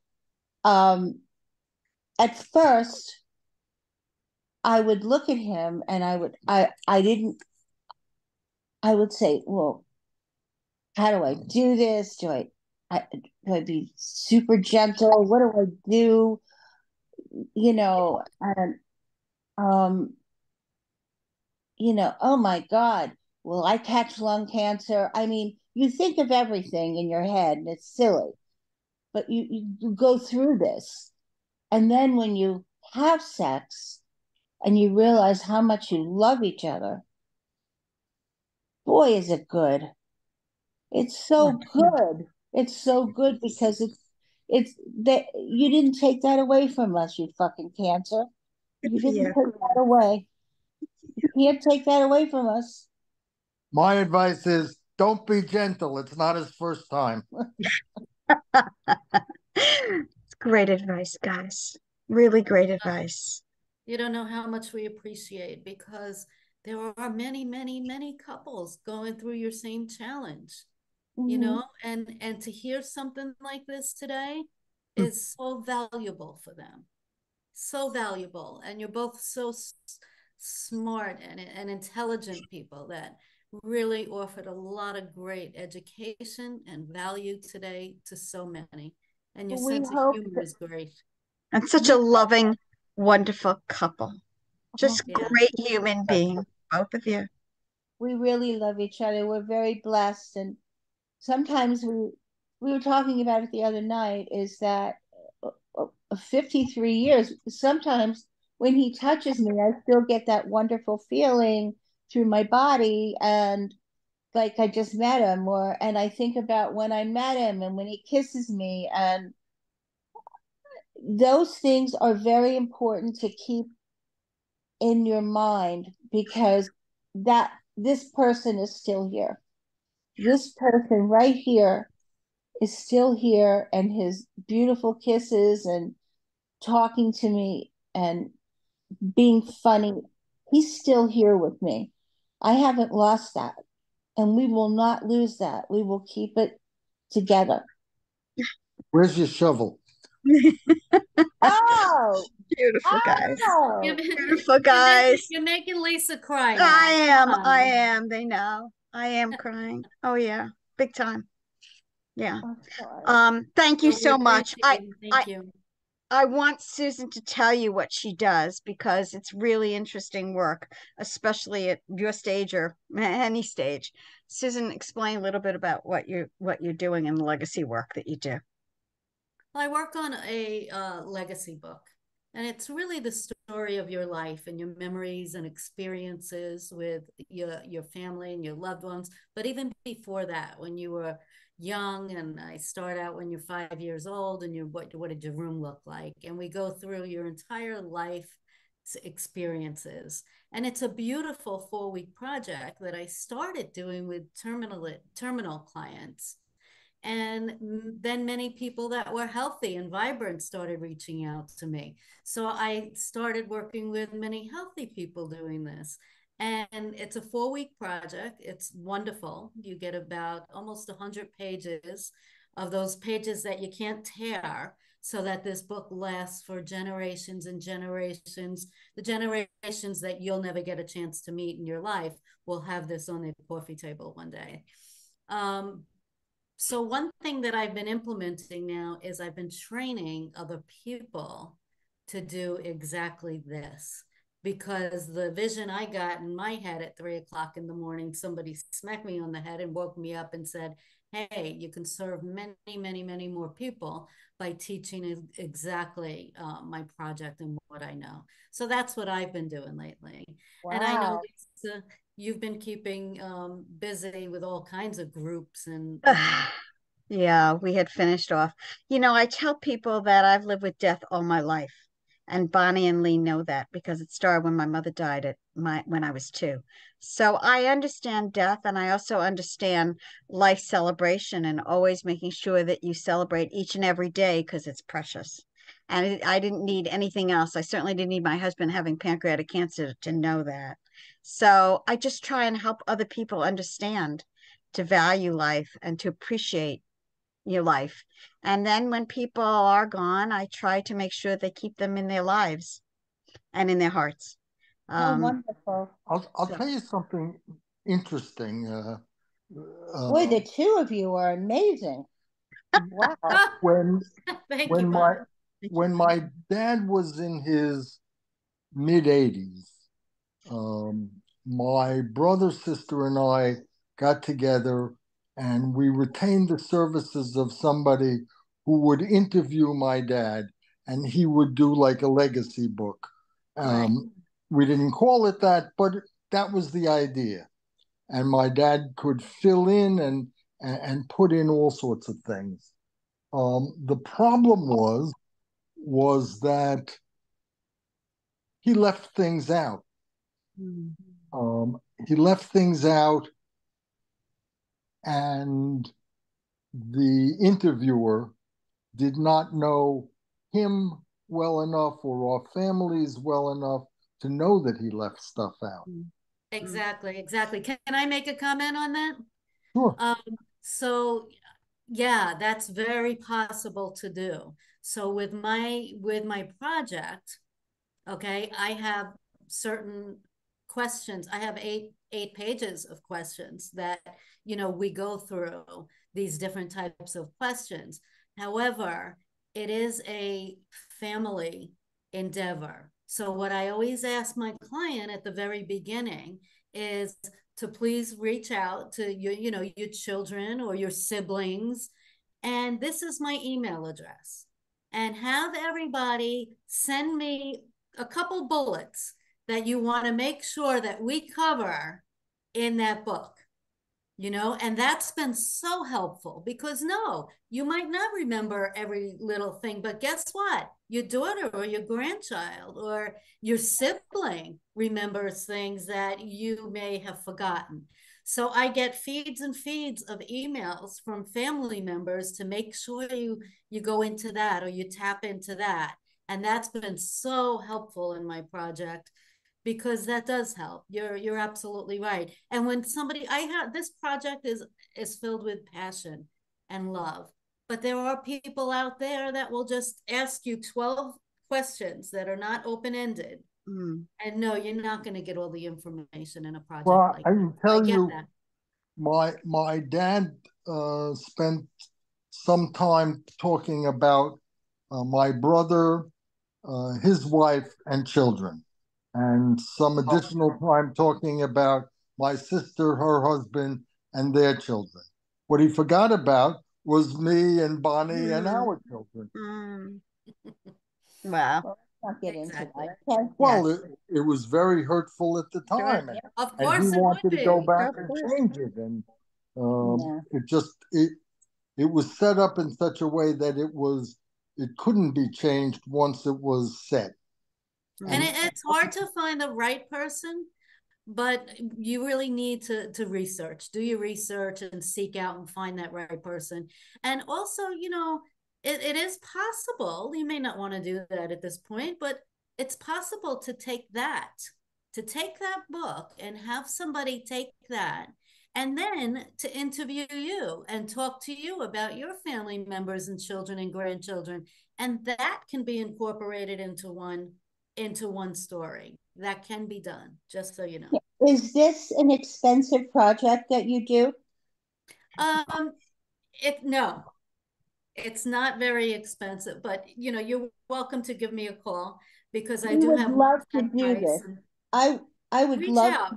[SPEAKER 1] Um, at first, I would look at him and I would say, well, how do I do this? Do I be super gentle? What do I do? And um, oh my God, will I catch lung cancer? I mean, you think of everything in your head and it's silly, but you go through this. And then when you have sex and you realize how much you love each other, boy, is it good. It's so good. It's so good because it's that you didn't take that away from us, you fucking cancer.
[SPEAKER 3] Good
[SPEAKER 1] You
[SPEAKER 3] for
[SPEAKER 1] didn't
[SPEAKER 3] you.
[SPEAKER 1] take that away. You can't take that away from us.
[SPEAKER 2] My advice is don't be gentle. It's not his first time.
[SPEAKER 3] It's great advice, guys. Really great advice.
[SPEAKER 4] You don't know how much we appreciate, because there are many, many, many couples going through your same challenge,
[SPEAKER 1] Mhm.
[SPEAKER 4] and to hear something like this today is so valuable for them. So valuable. And you're both so smart and intelligent people that really offered a lot of great education and value today to so many. And your
[SPEAKER 1] We
[SPEAKER 4] sense of
[SPEAKER 1] hope
[SPEAKER 4] humor
[SPEAKER 1] that
[SPEAKER 4] is great.
[SPEAKER 3] And such a
[SPEAKER 1] we
[SPEAKER 3] loving, wonderful couple.
[SPEAKER 1] oh,
[SPEAKER 3] Just
[SPEAKER 4] Yeah.
[SPEAKER 3] great human being, both of you.
[SPEAKER 1] we really love each other. We're very blessed, and sometimes we were talking about it the other night. Is that 53 years? Sometimes when he touches me, I still get that wonderful feeling through my body, and like I just met him, and I think about when I met him and when he kisses me, and those things are very important to keep in your mind because that this person is still here. This person right here is still here, and his beautiful kisses and talking to me and being funny, he's still here with me. I haven't lost that, and we will not lose that. We will keep it together.
[SPEAKER 2] Where's your shovel?
[SPEAKER 1] Oh,
[SPEAKER 3] Beautiful guys.
[SPEAKER 4] You're,
[SPEAKER 1] oh,
[SPEAKER 3] Beautiful
[SPEAKER 4] you're making
[SPEAKER 3] guys.
[SPEAKER 4] you're making Lisa cry
[SPEAKER 3] I
[SPEAKER 4] now. Come
[SPEAKER 3] am. I
[SPEAKER 4] on.
[SPEAKER 3] am. They know. I am crying. Oh yeah. Big time. Yeah.
[SPEAKER 1] I'm sorry.
[SPEAKER 3] Thank you
[SPEAKER 4] Well, we
[SPEAKER 3] so much.
[SPEAKER 4] appreciate it.
[SPEAKER 3] I
[SPEAKER 4] Thank you.
[SPEAKER 3] I want Susan to tell you what she does because it's really interesting work, especially at your stage or any stage. Susan, explain a little bit about what you're doing in the legacy work that you do.
[SPEAKER 4] Well, I work on a legacy book, and it's really the story of your life and your memories and experiences with your family and your loved ones. But even before that, when you were young, and I start out when you're 5 years old, and what did your room look like? And we go through your entire life experiences. And it's a beautiful 4-week project that I started doing with terminal clients. And then many people that were healthy and vibrant started reaching out to me. So I started working with many healthy people doing this. And it's a 4-week project. It's wonderful. You get about almost 100 pages of those pages that you can't tear, so that this book lasts for generations and generations. The generations that you'll never get a chance to meet in your life will have this on their coffee table one day. So one thing that I've been implementing now is I've been training other people to do exactly this, because the vision I got in my head at 3 o'clock in the morning, somebody smacked me on the head and woke me up and said, hey, you can serve many, many, many more people by teaching exactly my project and what I know. So that's what I've been doing lately. And I know,
[SPEAKER 1] Wow.
[SPEAKER 4] Lisa, you've been keeping busy with all kinds of groups and
[SPEAKER 3] Yeah, we had finished off. I tell people that I've lived with death all my life. And Bonnie and Lee know that because it started when my mother died when I was 2. So I understand death, and I also understand life celebration and always making sure that you celebrate each and every day because it's precious. And I didn't need anything else. I certainly didn't need my husband having pancreatic cancer to know that. So I just try and help other people understand to value life and to appreciate your life. And then when people are gone, I try to make sure they keep them in their lives and in their hearts.
[SPEAKER 1] Oh, wonderful.
[SPEAKER 2] I'll
[SPEAKER 3] So
[SPEAKER 2] tell you something interesting.
[SPEAKER 1] Boy, the two of you are amazing. Wow.
[SPEAKER 2] When
[SPEAKER 4] Thank you,
[SPEAKER 2] when
[SPEAKER 4] Bob.
[SPEAKER 2] my dad was in his mid-80s, my brother, sister, and I got together and we retained the services of somebody who would interview my dad and he would do like a legacy book.
[SPEAKER 3] right.
[SPEAKER 2] We didn't call it that, but that was the idea. And my dad could fill in and put in all sorts of things. The problem was that he left things out.
[SPEAKER 3] Mm.
[SPEAKER 2] He left things out, and the interviewer did not know him well enough or our families well enough to know that he left stuff out.
[SPEAKER 4] Exactly, exactly. Can I make a comment on that?
[SPEAKER 2] Sure.
[SPEAKER 4] Um, so yeah, that's very possible to do. So with my project, okay, I have certain questions. I have eight pages of questions that, we go through these different types of questions. However, it is a family endeavor. So what I always ask my client at the very beginning is to please reach out to your children or your siblings. And this is my email address. And have everybody send me a couple bullets that you want to make sure that we cover in that book, and that's been so helpful because no, you might not remember every little thing, but guess what? Your daughter or your grandchild or your sibling remembers things that you may have forgotten. So I get feeds and feeds of emails from family members to make sure you go into that or you tap into that. And that's been so helpful in my project because that does help. You're absolutely right. And when somebody I have this project is filled with passion and love. But there are people out there that will just ask you 12 questions that are not open-ended.
[SPEAKER 3] Mm.
[SPEAKER 4] And no, you're not going to get all the information in a project
[SPEAKER 2] Well,
[SPEAKER 4] like
[SPEAKER 2] I
[SPEAKER 4] that.
[SPEAKER 2] can
[SPEAKER 4] I
[SPEAKER 2] tell
[SPEAKER 4] get
[SPEAKER 2] you,
[SPEAKER 4] that.
[SPEAKER 2] my dad spent some time talking about my brother, his wife, and children, and some additional time talking about my sister, her husband, and their children. What he forgot about was me and Bonnie and
[SPEAKER 3] Mm.
[SPEAKER 2] our children.
[SPEAKER 3] Mm. Wow.
[SPEAKER 1] Well, let's not get into
[SPEAKER 4] Exactly.
[SPEAKER 1] that. Okay.
[SPEAKER 2] Well,
[SPEAKER 3] Yes.
[SPEAKER 2] it was very hurtful at the
[SPEAKER 3] Sure.
[SPEAKER 2] time,
[SPEAKER 4] Of
[SPEAKER 2] and he
[SPEAKER 4] course it would
[SPEAKER 2] wanted to go
[SPEAKER 4] be.
[SPEAKER 2] back
[SPEAKER 3] Of
[SPEAKER 2] and
[SPEAKER 3] course.
[SPEAKER 2] change it, and
[SPEAKER 1] Yeah.
[SPEAKER 2] it was set up in such a way that it couldn't be changed once it was set.
[SPEAKER 4] And
[SPEAKER 3] Mm.
[SPEAKER 2] And
[SPEAKER 4] it's hard to find the right person, but you really need to research, do your research and seek out and find that right person. And also, it is possible, you may not want to do that at this point, but it's possible to take that book and have somebody take that and then to interview you and talk to you about your family members and children and grandchildren, and that can be incorporated into one story. That can be done, just so you know.
[SPEAKER 1] Is this an expensive project that you do?
[SPEAKER 4] Um, no, it's not very expensive, but you're welcome to give me a call because I
[SPEAKER 1] We
[SPEAKER 4] do
[SPEAKER 1] would
[SPEAKER 4] have
[SPEAKER 1] love to
[SPEAKER 4] that
[SPEAKER 1] do
[SPEAKER 4] price.
[SPEAKER 1] this. I would
[SPEAKER 4] Reach
[SPEAKER 1] love.
[SPEAKER 4] out,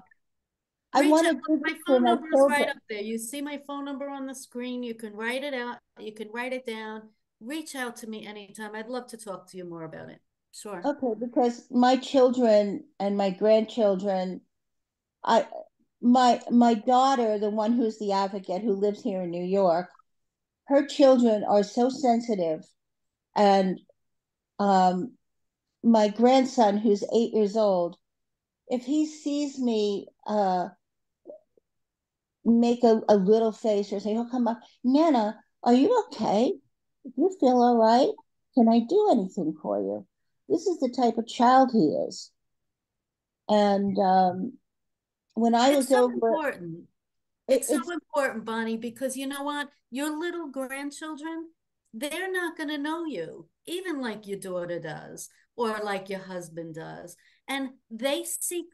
[SPEAKER 1] I
[SPEAKER 4] reach
[SPEAKER 1] want
[SPEAKER 4] out.
[SPEAKER 1] to do
[SPEAKER 4] My
[SPEAKER 1] this for
[SPEAKER 4] phone
[SPEAKER 1] my
[SPEAKER 4] number is right
[SPEAKER 1] children.
[SPEAKER 4] up there. You see my phone number on the screen. You can write it out. You can write it down. Reach out to me anytime. I'd love to talk to you more about it. Sure.
[SPEAKER 1] Okay, because my children and my grandchildren, I my daughter, the one who's the advocate who lives here in New York, her children are so sensitive, and um, my grandson, who's 8 years old, if he sees me make a little face or say, he'll come up, Nana, are you okay? Do you feel all right? can I do anything for you? This is the type of child he is. And when I
[SPEAKER 4] It's
[SPEAKER 1] was
[SPEAKER 4] so
[SPEAKER 1] over,
[SPEAKER 4] important. It's so
[SPEAKER 1] it's
[SPEAKER 4] important, Bonnie, because you know what? Your little grandchildren, they're not going to know you, even like your daughter does, or like your husband does. And they seek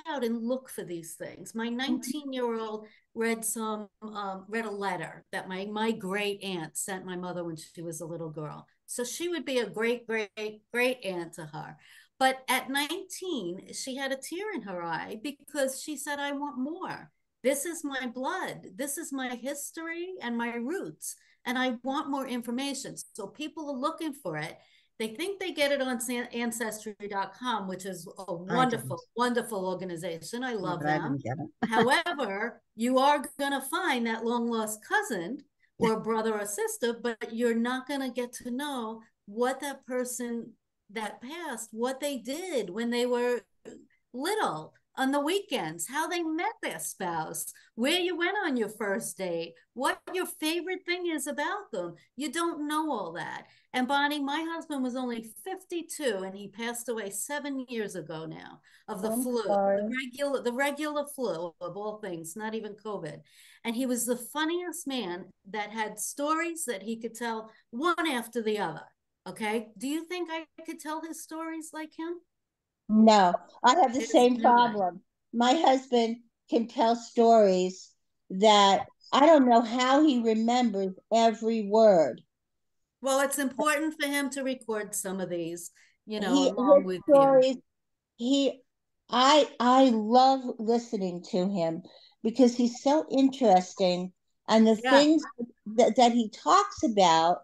[SPEAKER 4] out and look for these things. My 19-year-old read a letter that my great aunt sent my mother when she was a little girl. So she would be a great, great, great aunt to her. But at 19, she had a tear in her eye because she said, I want more. This is my blood. This is my history and my roots. And I want more information. So people are looking for it. They think they get it on ancestry.com, which is a wonderful, wonderful organization. I love
[SPEAKER 3] but I
[SPEAKER 4] them.
[SPEAKER 3] didn't get it.
[SPEAKER 4] However, you are going to find that long lost cousin or brother or sister, but you're not going to get to know what that person that passed, what they did when they were little, on the weekends, how they met their spouse, where you went on your first date, what your favorite thing is about them. You don't know all that. And Bonnie, my husband was only 52 and he passed away 7 years ago now of the flu, the regular flu of all things, not even COVID. And he was the funniest man that had stories that he could tell one after the other. Okay. Do you think I could tell his stories like him?
[SPEAKER 1] no, I have the
[SPEAKER 4] There's
[SPEAKER 1] same
[SPEAKER 4] no way.
[SPEAKER 1] problem. My husband can tell stories that I don't know how he remembers every word.
[SPEAKER 4] Well, it's important for him to record some of these, along
[SPEAKER 1] His
[SPEAKER 4] with you.
[SPEAKER 1] stories, he I love listening to him because he's so interesting, and the
[SPEAKER 4] Yeah,
[SPEAKER 1] things that he talks about,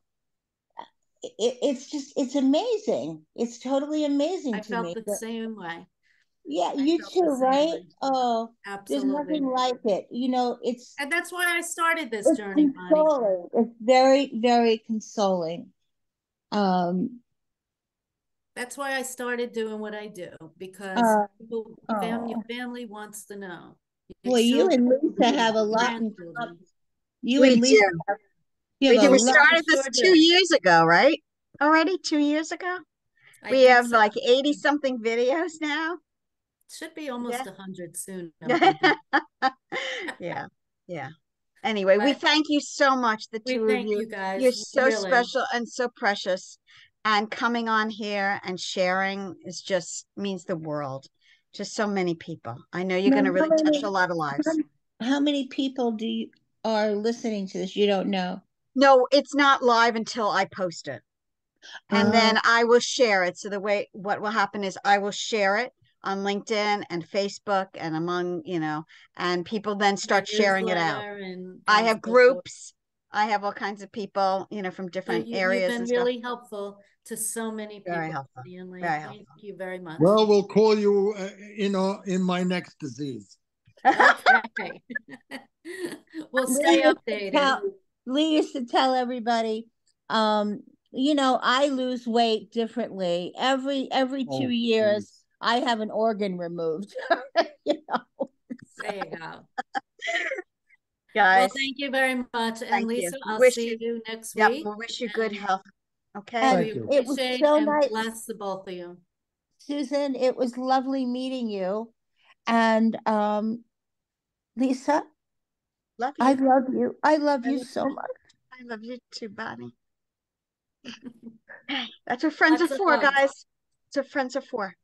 [SPEAKER 1] it's amazing. It's totally amazing
[SPEAKER 4] I
[SPEAKER 1] to
[SPEAKER 4] felt
[SPEAKER 1] me.
[SPEAKER 4] the same way.
[SPEAKER 1] Yeah,
[SPEAKER 4] I
[SPEAKER 1] you
[SPEAKER 4] felt
[SPEAKER 1] too,
[SPEAKER 4] the same
[SPEAKER 1] right?
[SPEAKER 4] way.
[SPEAKER 1] Oh, there's
[SPEAKER 4] Absolutely.
[SPEAKER 1] nothing like it.
[SPEAKER 4] And that's why I started this
[SPEAKER 1] It's
[SPEAKER 4] journey, Bonnie.
[SPEAKER 1] consoling. It's very, very consoling. Um,
[SPEAKER 4] That's why I started doing what I do, because
[SPEAKER 1] uh,
[SPEAKER 4] your
[SPEAKER 1] oh,
[SPEAKER 4] family wants to know. Your
[SPEAKER 1] well, you
[SPEAKER 4] children,
[SPEAKER 1] and Lisa
[SPEAKER 4] your
[SPEAKER 1] have a lot in common.
[SPEAKER 4] grandchildren.
[SPEAKER 1] You
[SPEAKER 3] We
[SPEAKER 1] and Lisa
[SPEAKER 3] do.
[SPEAKER 1] have, you have
[SPEAKER 3] We
[SPEAKER 1] a
[SPEAKER 3] do. We
[SPEAKER 1] lot.
[SPEAKER 4] We
[SPEAKER 3] started this
[SPEAKER 4] sure
[SPEAKER 3] two
[SPEAKER 4] do.
[SPEAKER 3] years ago, right? Already 2 years ago.
[SPEAKER 4] I
[SPEAKER 3] We
[SPEAKER 4] think
[SPEAKER 3] have
[SPEAKER 4] so.
[SPEAKER 3] like 80 something videos now.
[SPEAKER 4] Should be almost
[SPEAKER 3] Yeah.
[SPEAKER 4] 100 soon, I'm thinking.
[SPEAKER 3] Yeah. Yeah. Anyway, we
[SPEAKER 4] But
[SPEAKER 3] thank you so much, the
[SPEAKER 4] we
[SPEAKER 3] two of
[SPEAKER 4] thank
[SPEAKER 3] you.
[SPEAKER 4] you
[SPEAKER 3] You're
[SPEAKER 4] guys,
[SPEAKER 3] so
[SPEAKER 4] really.
[SPEAKER 3] special and so precious. And coming on here and sharing is just means the world to so many people. I know you're
[SPEAKER 1] Now,
[SPEAKER 3] going to really touch a lot of lives.
[SPEAKER 1] how many people are listening to this? You don't know.
[SPEAKER 3] No, it's not live until I post it. And
[SPEAKER 1] Uh,
[SPEAKER 3] then I will share it. So what will happen is I will share it on LinkedIn and Facebook and and people then
[SPEAKER 4] My
[SPEAKER 3] start sharing it out.
[SPEAKER 4] newsletter and
[SPEAKER 3] I
[SPEAKER 4] and
[SPEAKER 3] have
[SPEAKER 4] so forth.
[SPEAKER 3] groups. I have all kinds of people, from
[SPEAKER 4] So
[SPEAKER 3] different
[SPEAKER 4] you've
[SPEAKER 3] areas
[SPEAKER 4] been
[SPEAKER 3] and stuff.
[SPEAKER 4] really helpful to so many
[SPEAKER 3] Very
[SPEAKER 4] people,
[SPEAKER 3] helpful.
[SPEAKER 4] Stanley.
[SPEAKER 3] Very
[SPEAKER 4] Thank
[SPEAKER 3] helpful.
[SPEAKER 4] you very much.
[SPEAKER 2] Well, we'll call you in my next disease.
[SPEAKER 4] Okay. We'll
[SPEAKER 1] Lee
[SPEAKER 4] stay
[SPEAKER 1] used to
[SPEAKER 4] updated.
[SPEAKER 1] tell Lee used to tell everybody, I lose weight differently. Every two
[SPEAKER 2] Oh,
[SPEAKER 1] years, I have an organ removed. You know.
[SPEAKER 4] There you go. Well,
[SPEAKER 3] Guys,
[SPEAKER 4] thank you very much. And
[SPEAKER 3] thank you.
[SPEAKER 4] Lisa,
[SPEAKER 3] We
[SPEAKER 4] I'll
[SPEAKER 3] wish
[SPEAKER 4] see
[SPEAKER 3] you,
[SPEAKER 4] you next
[SPEAKER 3] yep,
[SPEAKER 4] week.
[SPEAKER 3] we wish you good
[SPEAKER 4] And
[SPEAKER 3] health. Okay.
[SPEAKER 1] And
[SPEAKER 2] thank
[SPEAKER 4] we
[SPEAKER 2] you.
[SPEAKER 1] it was
[SPEAKER 4] appreciate
[SPEAKER 1] so
[SPEAKER 4] and
[SPEAKER 1] nice,
[SPEAKER 4] bless the both of you.
[SPEAKER 1] Susan. It was lovely meeting you. And Lisa,
[SPEAKER 3] Love
[SPEAKER 1] I
[SPEAKER 3] you.
[SPEAKER 1] love you. I love
[SPEAKER 3] I
[SPEAKER 1] you
[SPEAKER 3] love
[SPEAKER 1] so
[SPEAKER 3] you.
[SPEAKER 1] much.
[SPEAKER 3] I love you too, Bonnie. That's what friends are
[SPEAKER 4] Lots of
[SPEAKER 3] for,
[SPEAKER 4] hugs.
[SPEAKER 3] guys. That's what friends are for.